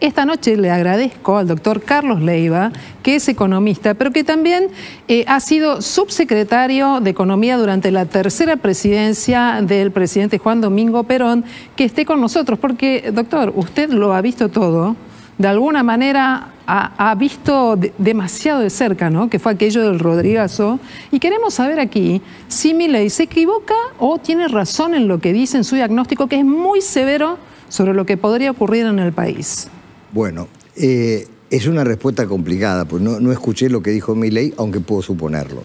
Esta noche le agradezco al doctor Carlos Leiva, que es economista, pero que también ha sido subsecretario de Economía durante la tercera presidencia del presidente Juan Domingo Perón, que esté con nosotros, porque, doctor, usted lo ha visto todo, de alguna manera ha visto demasiado de cerca, ¿no?, que fue aquello del Rodrigazo, y queremos saber aquí si Milei se equivoca o tiene razón en lo que dice en su diagnóstico, que es muy severo sobre lo que podría ocurrir en el país. Bueno, es una respuesta complicada, pues no escuché lo que dijo Milei, aunque puedo suponerlo.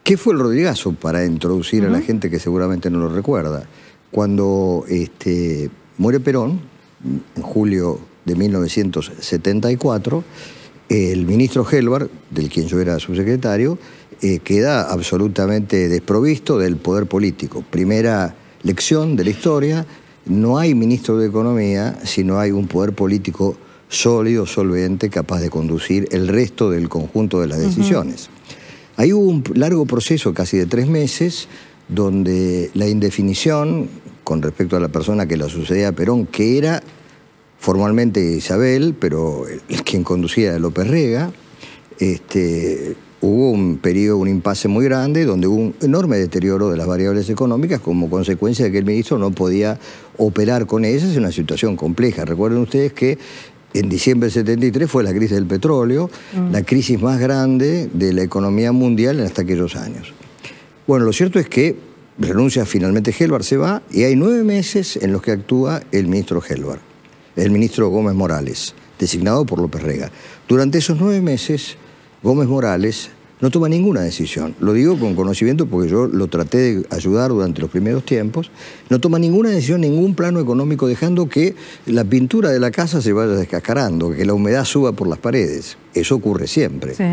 ¿Qué fue el Rodrigazo? Para introducir a la gente que seguramente no lo recuerda. Cuando muere Perón, en julio de 1974, el ministro Helbar, del quien yo era subsecretario, queda absolutamente desprovisto del poder político. Primera lección de la historia: no hay ministro de Economía si no hay un poder político sólido, solvente, capaz de conducir el resto del conjunto de las decisiones. Ahí hubo un largo proceso, casi de 3 meses, donde la indefinición con respecto a la persona que la sucedía a Perón, que era formalmente Isabel, pero quien conducía era López Rega, hubo un periodo, un impasse muy grande, donde hubo un enorme deterioro de las variables económicas como consecuencia de que el ministro no podía operar con ellas. Es una situación compleja. Recuerden ustedes que en diciembre del 73 fue la crisis del petróleo, la crisis más grande de la economía mundial en hasta aquellos años. Bueno, lo cierto es que renuncia finalmente Helbar, se va, y hay 9 meses en los que actúa el ministro Helbar, el ministro Gómez Morales, designado por López Rega. Durante esos 9 meses, Gómez Morales no toma ninguna decisión. Lo digo con conocimiento porque yo lo traté de ayudar durante los primeros tiempos. No toma ninguna decisión, ningún plano económico, dejando que la pintura de la casa se vaya descascarando, que la humedad suba por las paredes. Eso ocurre siempre. Sí.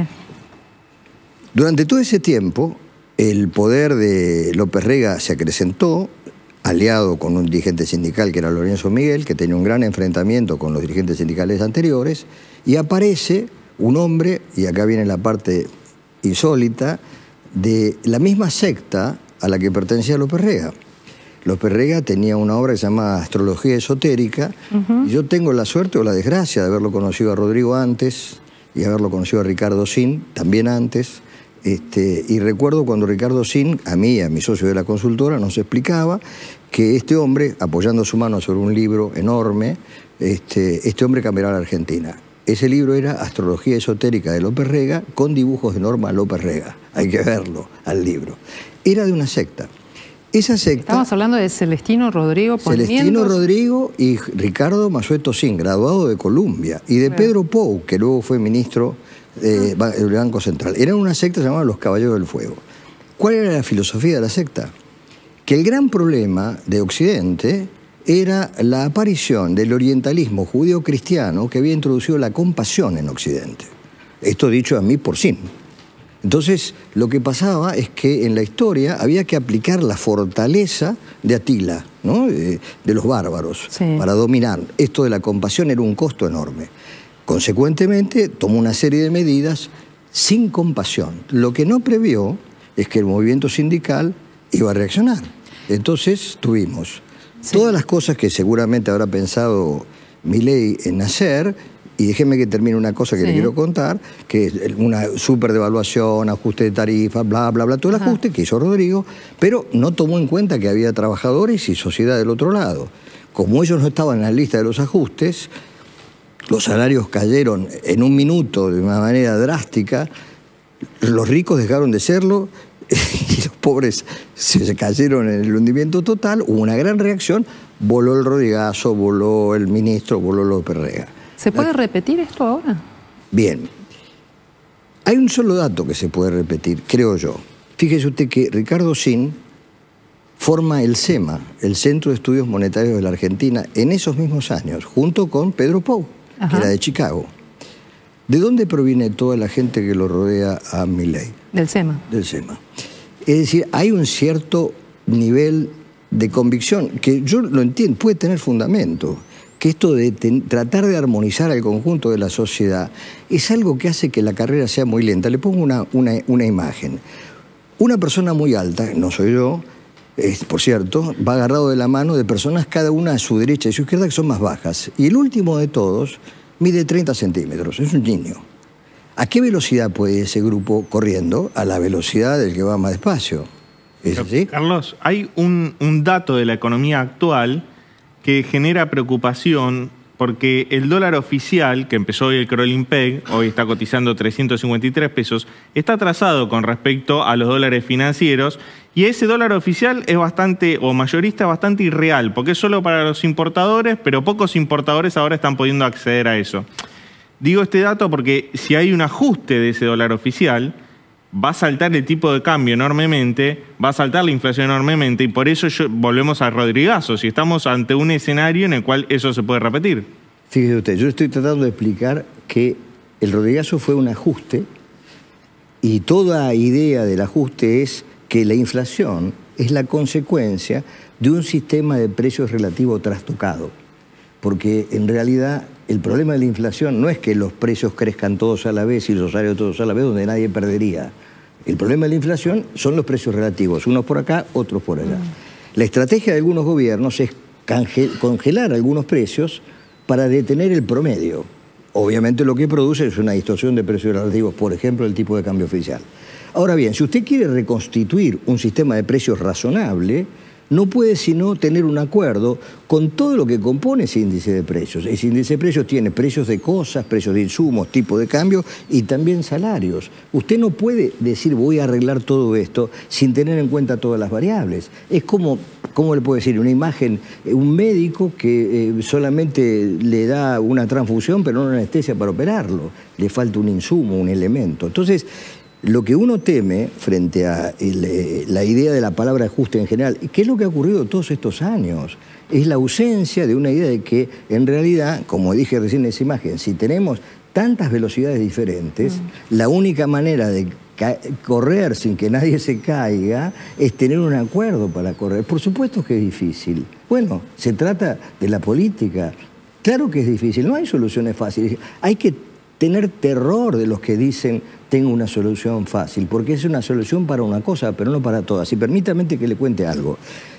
Durante todo ese tiempo, el poder de López Rega se acrecentó, aliado con un dirigente sindical que era Lorenzo Miguel, que tenía un gran enfrentamiento con los dirigentes sindicales anteriores, y aparece un hombre, y acá viene la parte insólita, de la misma secta a la que pertenecía López Rega. López Rega tenía una obra que se llama Astrología Esotérica, y yo tengo la suerte o la desgracia de haberlo conocido a Rodrigo antes, y haberlo conocido a Ricardo Sin también antes, y recuerdo cuando Ricardo Sin, a mí y a mi socio de la consultora, nos explicaba que este hombre, apoyando su mano sobre un libro enorme, este hombre cambiará a la Argentina. Ese libro era Astrología Esotérica de López Rega, con dibujos de Norma López Rega. Hay que verlo al libro. Era de una secta. Esa secta... Estamos hablando de Celestino Rodrigo Ponientos. Celestino Rodrigo y Ricardo Massueto Sin, graduado de Columbia, y de Pedro Pou, que luego fue ministro del Banco Central. Eran una secta llamada Los Caballeros del Fuego. ¿Cuál era la filosofía de la secta? Que el gran problema de Occidente era la aparición del orientalismo judío-cristiano que había introducido la compasión en Occidente. Esto dicho a mí por Sin. Entonces, lo que pasaba es que en la historia había que aplicar la fortaleza de Atila, ¿no?, de los bárbaros, para dominar. Esto de la compasión era un costo enorme. Consecuentemente, tomó una serie de medidas sin compasión. Lo que no previó es que el movimiento sindical iba a reaccionar. Entonces, tuvimos todas las cosas que seguramente habrá pensado Milei en hacer, y déjeme que termine una cosa que le quiero contar, que es una superdevaluación, ajuste de tarifas, bla, bla, bla, todo el ajuste que hizo Rodrigo, pero no tomó en cuenta que había trabajadores y sociedad del otro lado. Como ellos no estaban en la lista de los ajustes, los salarios cayeron en un minuto de una manera drástica, los ricos dejaron de serlo, y los pobres se cayeron en el hundimiento total. Hubo una gran reacción, voló el Rodrigazo, voló el ministro, voló López Rega. ¿Se puede repetir esto ahora? Bien. Hay un solo dato que se puede repetir, creo yo. Fíjese usted que Ricardo Sin forma el CEMA, el Centro de Estudios Monetarios de la Argentina, en esos mismos años, junto con Pedro Pou, que era de Chicago. ¿De dónde proviene toda la gente que lo rodea a Milei? Del CEMA. Del CEMA. Es decir, hay un cierto nivel de convicción que yo lo entiendo, puede tener fundamento, que esto de tratar de armonizar al conjunto de la sociedad es algo que hace que la carrera sea muy lenta. Le pongo una imagen. Una persona muy alta, no soy yo, por cierto, va agarrado de la mano de personas, cada una a su derecha y a su izquierda, que son más bajas. Y el último de todos mide 30 centímetros, es un niño. ¿A qué velocidad puede ese grupo corriendo? A la velocidad del que va más despacio. ¿Es así? Carlos, hay un dato de la economía actual que genera preocupación porque el dólar oficial, que empezó hoy el crawling peg, hoy está cotizando 353 pesos, está atrasado con respecto a los dólares financieros, y ese dólar oficial es bastante, o mayorista, bastante irreal, porque es solo para los importadores, pero pocos importadores ahora están pudiendo acceder a eso. Digo este dato porque si hay un ajuste de ese dólar oficial, va a saltar el tipo de cambio enormemente, va a saltar la inflación enormemente, y por eso volvemos a Rodrigazo, si estamos ante un escenario en el cual eso se puede repetir. Fíjese usted, yo estoy tratando de explicar que el Rodrigazo fue un ajuste, y toda idea del ajuste es que la inflación es la consecuencia de un sistema de precios relativo trastocado. Porque en realidad el problema de la inflación no es que los precios crezcan todos a la vez y los salarios todos a la vez, donde nadie perdería. El problema de la inflación son los precios relativos, unos por acá, otros por allá. La estrategia de algunos gobiernos es congelar algunos precios para detener el promedio. Obviamente lo que produce es una distorsión de precios relativos, por ejemplo, el tipo de cambio oficial. Ahora bien, si usted quiere reconstituir un sistema de precios razonable, no puede sino tener un acuerdo con todo lo que compone ese índice de precios. Ese índice de precios tiene precios de cosas, precios de insumos, tipo de cambio y también salarios. Usted no puede decir voy a arreglar todo esto sin tener en cuenta todas las variables. Es como, ¿cómo le puedo decir? Una imagen, un médico que solamente le da una transfusión pero no una anestesia para operarlo. Le falta un insumo, un elemento. Entonces, lo que uno teme frente a la idea de la palabra ajuste en general, ¿qué es lo que ha ocurrido todos estos años? Es la ausencia de una idea de que, en realidad, como dije recién en esa imagen, si tenemos tantas velocidades diferentes, la única manera de correr sin que nadie se caiga es tener un acuerdo para correr. Por supuesto que es difícil. Bueno, se trata de la política. Claro que es difícil, no hay soluciones fáciles. Hay que tener terror de los que dicen tengo una solución fácil, porque es una solución para una cosa, pero no para todas. Y permítame que le cuente algo.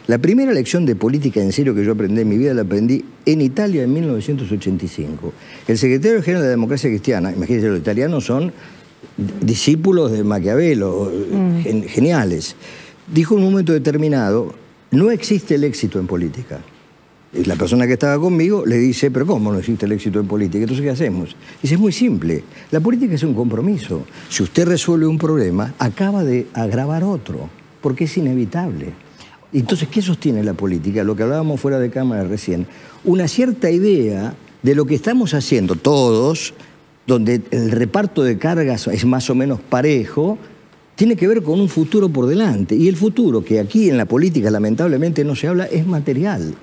La primera lección de política en serio que yo aprendí en mi vida la aprendí en Italia en 1985. El secretario general de la Democracia Cristiana, imagínense, los italianos son discípulos de Maquiavelo, geniales, dijo en un momento determinado, no existe el éxito en política. La persona que estaba conmigo le dice, pero ¿cómo no existe el éxito en política? Entonces, ¿qué hacemos? Dice, es muy simple. La política es un compromiso. Si usted resuelve un problema, acaba de agravar otro, porque es inevitable. Entonces, ¿qué sostiene la política? Lo que hablábamos fuera de cámara recién. Una cierta idea de lo que estamos haciendo todos, donde el reparto de cargas es más o menos parejo, tiene que ver con un futuro por delante. Y el futuro, que aquí en la política lamentablemente no se habla, es material.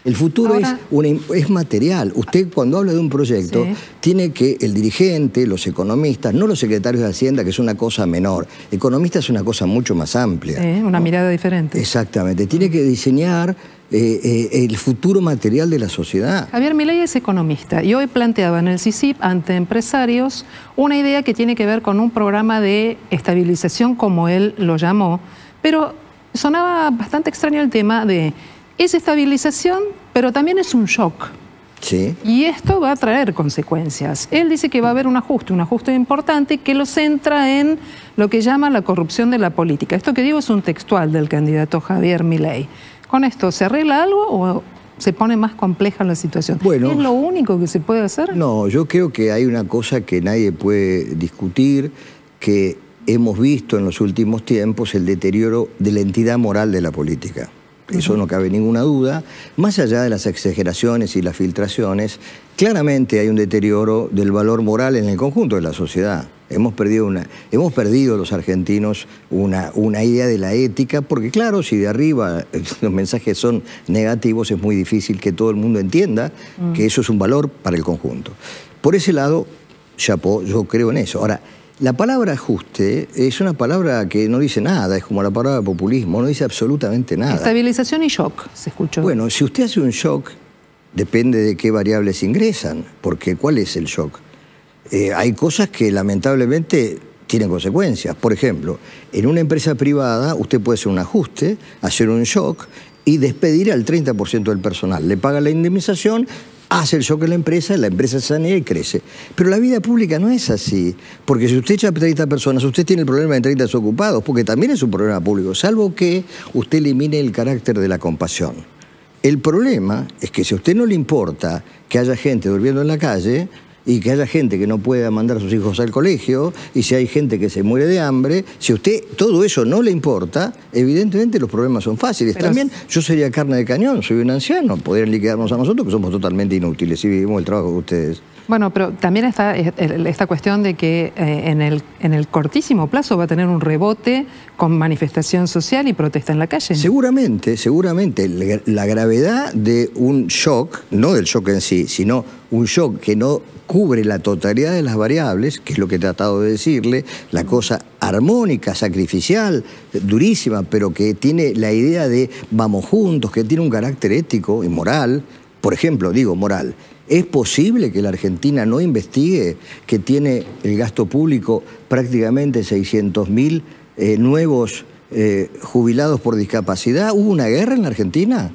El futuro es material. Usted cuando habla de un proyecto, tiene que el dirigente, los economistas, no los secretarios de Hacienda, que es una cosa menor. Economista es una cosa mucho más amplia. Una mirada diferente. Exactamente. Tiene que diseñar el futuro material de la sociedad. Javier Milei es economista y hoy planteaba en el CICIP ante empresarios una idea que tiene que ver con un programa de estabilización, como él lo llamó, pero sonaba bastante extraño el tema de es estabilización, pero también es un shock. Sí. Y esto va a traer consecuencias. Él dice que va a haber un ajuste importante que lo centra en lo que llama la corrupción de la política. Esto que digo es un textual del candidato Javier Milei. ¿Con esto se arregla algo o se pone más compleja la situación? Bueno, ¿es lo único que se puede hacer? No, yo creo que hay una cosa que nadie puede discutir, que hemos visto en los últimos tiempos, el deterioro de la entidad moral de la política. Eso no cabe ninguna duda. Más allá de las exageraciones y las filtraciones, claramente hay un deterioro del valor moral en el conjunto de la sociedad. Hemos perdido los argentinos una idea de la ética, porque claro, si de arriba los mensajes son negativos, es muy difícil que todo el mundo entienda que eso es un valor para el conjunto. Por ese lado, chapeau, yo creo en eso. Ahora, la palabra ajuste es una palabra que no dice nada, es como la palabra populismo, no dice absolutamente nada. Estabilización y shock, se escuchó. Bueno, si usted hace un shock, depende de qué variables ingresan, porque ¿cuál es el shock? Hay cosas que lamentablemente tienen consecuencias. Por ejemplo, en una empresa privada usted puede hacer un ajuste, hacer un shock y despedir al 30% del personal. Le paga la indemnización hace el shock en la empresa se sanea y crece. Pero la vida pública no es así, porque si usted echa a 30 personas, usted tiene el problema de 30 desocupados, porque también es un problema público, salvo que usted elimine el carácter de la compasión. El problema es que si a usted no le importa que haya gente durmiendo en la calle, y que haya gente que no pueda mandar a sus hijos al colegio, y si hay gente que se muere de hambre, si a usted todo eso no le importa, evidentemente los problemas son fáciles. Pero también yo sería carne de cañón, soy un anciano, podrían liquidarnos a nosotros que somos totalmente inútiles si vivimos el trabajo de ustedes. Bueno, pero también está esta cuestión de que en el cortísimo plazo va a tener un rebote con manifestación social y protesta en la calle. Seguramente. La gravedad de un shock, no del shock en sí, sino un shock que no cubre la totalidad de las variables, que es lo que he tratado de decirle, la cosa armónica, sacrificial, durísima, pero que tiene la idea de vamos juntos, que tiene un carácter ético y moral. Por ejemplo, digo moral, ¿es posible que la Argentina no investigue que tiene el gasto público prácticamente 600.000 nuevos jubilados por discapacidad? ¿Hubo una guerra en la Argentina?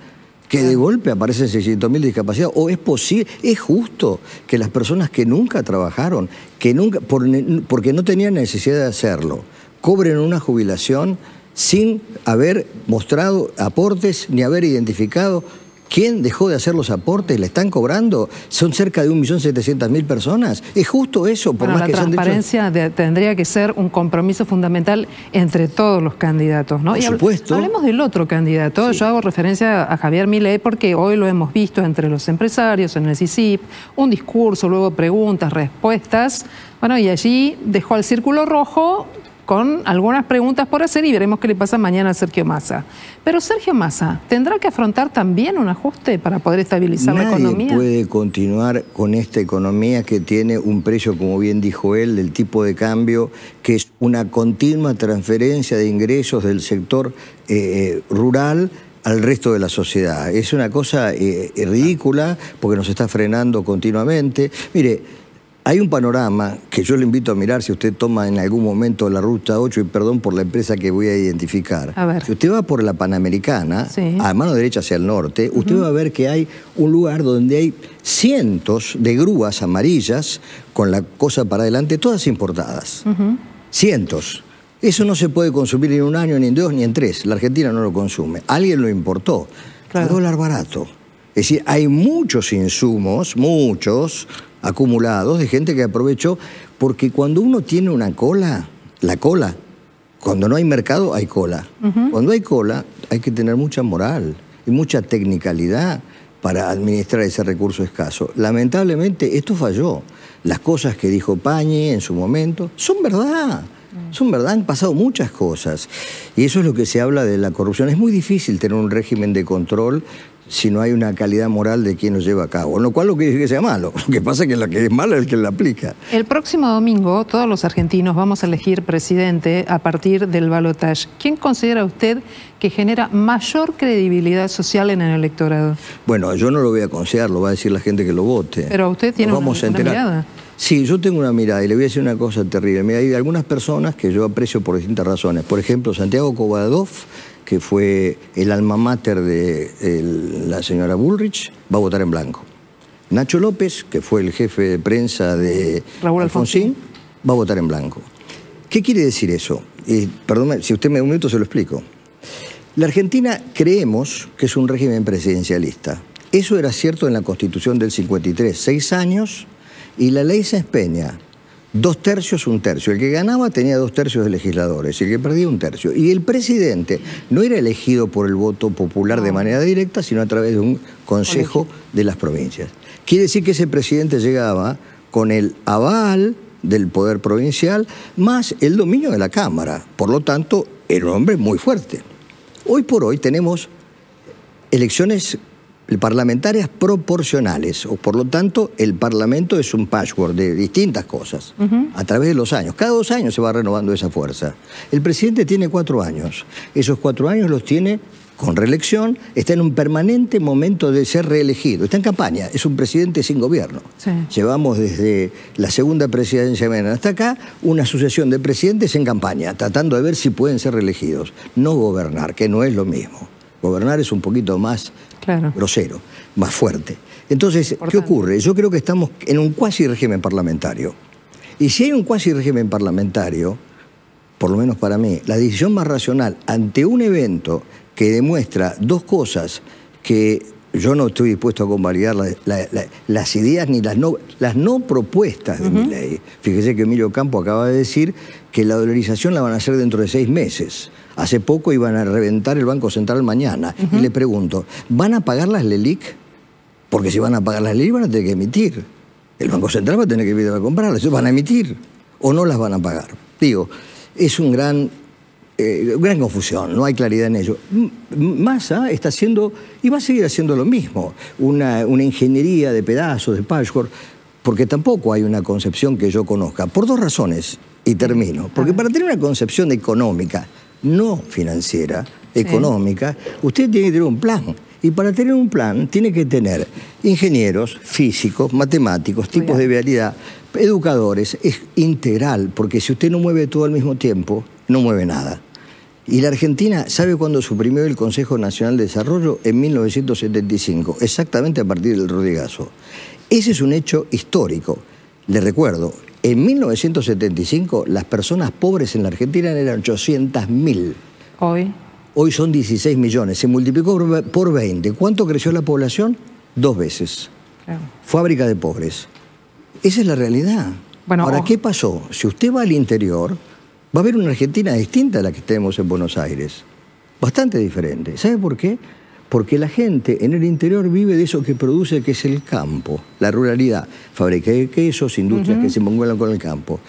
Que de golpe aparecen 600.000 discapacidades. ¿O es posible, es justo que las personas que nunca trabajaron, que nunca, porque no tenían necesidad de hacerlo, cobren una jubilación sin haber mostrado aportes ni haber identificado quién dejó de hacer los aportes? ¿Le están cobrando? Son cerca de 1.700.000 personas. ¿Es justo eso? Por más que la transparencia tendría que ser un compromiso fundamental entre todos los candidatos, ¿no? Por supuesto. Hablemos del otro candidato. Sí. Yo hago referencia a Javier Milei porque hoy lo hemos visto entre los empresarios, en el CICIP, un discurso, luego preguntas, respuestas. Bueno, y allí dejó al círculo rojo con algunas preguntas por hacer y veremos qué le pasa mañana a Sergio Massa. Pero Sergio Massa, ¿tendrá que afrontar también un ajuste para poder estabilizar la economía? Nadie puede continuar con esta economía que tiene un precio, como bien dijo él, del tipo de cambio, que es una continua transferencia de ingresos del sector rural al resto de la sociedad. Es una cosa ridícula porque nos está frenando continuamente. Mire, hay un panorama que yo le invito a mirar si usted toma en algún momento la Ruta 8, y perdón por la empresa que voy a identificar. A ver. Si usted va por la Panamericana, sí, a mano derecha hacia el norte, usted va a ver que hay un lugar donde hay cientos de grúas amarillas con la cosa para adelante, todas importadas. Cientos. Eso no se puede consumir ni en un año, ni en 2, ni en 3. La Argentina no lo consume. Alguien lo importó. Claro. A dólar barato. Es decir, hay muchos insumos, muchos acumulados de gente que aprovechó, porque cuando uno tiene una cola, la cola, cuando no hay mercado hay cola. Cuando hay cola hay que tener mucha moral y mucha tecnicalidad para administrar ese recurso escaso. Lamentablemente esto falló. Las cosas que dijo Pañi en su momento son verdad. Son verdad, han pasado muchas cosas. Y eso es lo que se habla de la corrupción. Es muy difícil tener un régimen de control si no hay una calidad moral de quien lo lleva a cabo. Lo cual no quiere decir que sea malo. Lo que pasa es que la que es mala es el que la aplica. El próximo domingo todos los argentinos vamos a elegir presidente a partir del balotaje. ¿Quién considera usted que genera mayor credibilidad social en el electorado? Bueno, yo no lo voy a considerar, lo va a decir la gente que lo vote. Pero usted tiene una mirada. Sí, yo tengo una mirada y le voy a decir una cosa terrible. Mira, hay algunas personas que yo aprecio por distintas razones. Por ejemplo, Santiago Kovadov, que fue el alma mater de la señora Bullrich, va a votar en blanco. Nacho López, que fue el jefe de prensa de Raúl Alfonsín, va a votar en blanco. ¿Qué quiere decir eso? Perdón, si usted me da un minuto se lo explico. La Argentina creemos que es un régimen presidencialista. Eso era cierto en la Constitución del 53, 6 años, y la ley se empeña. 2 tercios, 1 tercio. El que ganaba tenía 2 tercios de legisladores y el que perdía 1 tercio. Y el presidente no era elegido por el voto popular de manera directa, sino a través de un consejo de las provincias. Quiere decir que ese presidente llegaba con el aval del poder provincial más el dominio de la Cámara. Por lo tanto, era un hombre muy fuerte. Hoy por hoy tenemos elecciones parlamentarias proporcionales, o por lo tanto el Parlamento es un patchwork de distintas cosas a través de los años. Cada 2 años se va renovando esa fuerza. El presidente tiene 4 años. Esos 4 años los tiene con reelección, está en un permanente momento de ser reelegido. Está en campaña, es un presidente sin gobierno. Sí. Llevamos desde la segunda presidencia de Menem hasta acá una sucesión de presidentes en campaña, tratando de ver si pueden ser reelegidos. No gobernar, que no es lo mismo. Gobernar es un poquito más grosero, más fuerte. Entonces, ¿qué ocurre? Yo creo que estamos en un cuasi régimen parlamentario. Y si hay un cuasi régimen parlamentario, por lo menos para mí, la decisión más racional ante un evento que demuestra dos cosas que yo no estoy dispuesto a convalidar las ideas ni las no propuestas de Milei. Fíjese que Emilio Campo acaba de decir que la dolarización la van a hacer dentro de 6 meses. Hace poco iban a reventar el Banco Central mañana. Y le pregunto, ¿van a pagar las LELIQ? Porque si van a pagar las LELIQ van a tener que emitir. El Banco Central va a tener que ir a comprarlas. ¿Van a emitir o no las van a pagar? Digo, es un gran confusión, no hay claridad en ello. Massa está haciendo, y va a seguir haciendo lo mismo, una ingeniería de pedazos, de patchwork, porque tampoco hay una concepción que yo conozca, por dos razones, y termino. Porque para tener una concepción económica, no financiera, económica, usted tiene que tener un plan. Y para tener un plan tiene que tener ingenieros, físicos, matemáticos, tipos de vialidad, educadores. Es integral, porque si usted no mueve todo al mismo tiempo, no mueve nada. Y la Argentina, ¿sabe cuándo suprimió el Consejo Nacional de Desarrollo? En 1975, exactamente a partir del Rodrigazo. Ese es un hecho histórico. Le recuerdo, en 1975 las personas pobres en la Argentina eran 800.000. Hoy son 16 millones, se multiplicó por 20. ¿Cuánto creció la población? 2 veces. Fábrica de pobres. Esa es la realidad. Bueno, ahora, ¿qué pasó? Si usted va al interior, va a ver una Argentina distinta a la que tenemos en Buenos Aires. Bastante diferente. ¿Sabe por qué? Porque la gente en el interior vive de eso que produce, que es el campo, la ruralidad. Fábrica de quesos, industrias que se vinculan con el campo.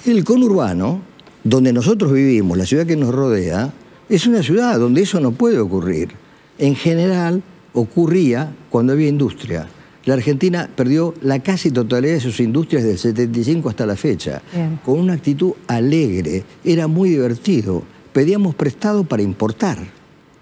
El conurbano, donde nosotros vivimos, la ciudad que nos rodea, es una ciudad donde eso no puede ocurrir. En general, ocurría cuando había industria. La Argentina perdió la casi totalidad de sus industrias del 75 hasta la fecha, con una actitud alegre. Era muy divertido. Pedíamos prestado para importar.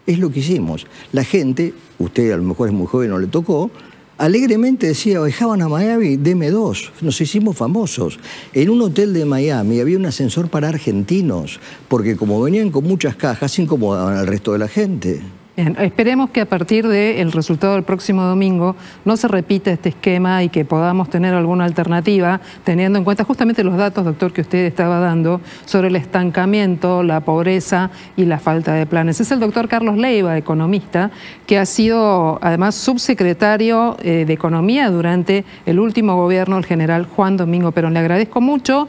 Es lo que hicimos. La gente, usted a lo mejor es muy joven, no le tocó, alegremente decía, viajaban a Miami, deme 2. Nos hicimos famosos. En un hotel de Miami había un ascensor para argentinos, porque como venían con muchas cajas, incomodaban al resto de la gente. Bien, esperemos que a partir del resultado del próximo domingo no se repita este esquema y que podamos tener alguna alternativa, teniendo en cuenta justamente los datos, doctor, que usted estaba dando sobre el estancamiento, la pobreza y la falta de planes. Es el doctor Carlos Leiva, economista, que ha sido además subsecretario de Economía durante el último gobierno del general Juan Domingo Perón. Le agradezco mucho.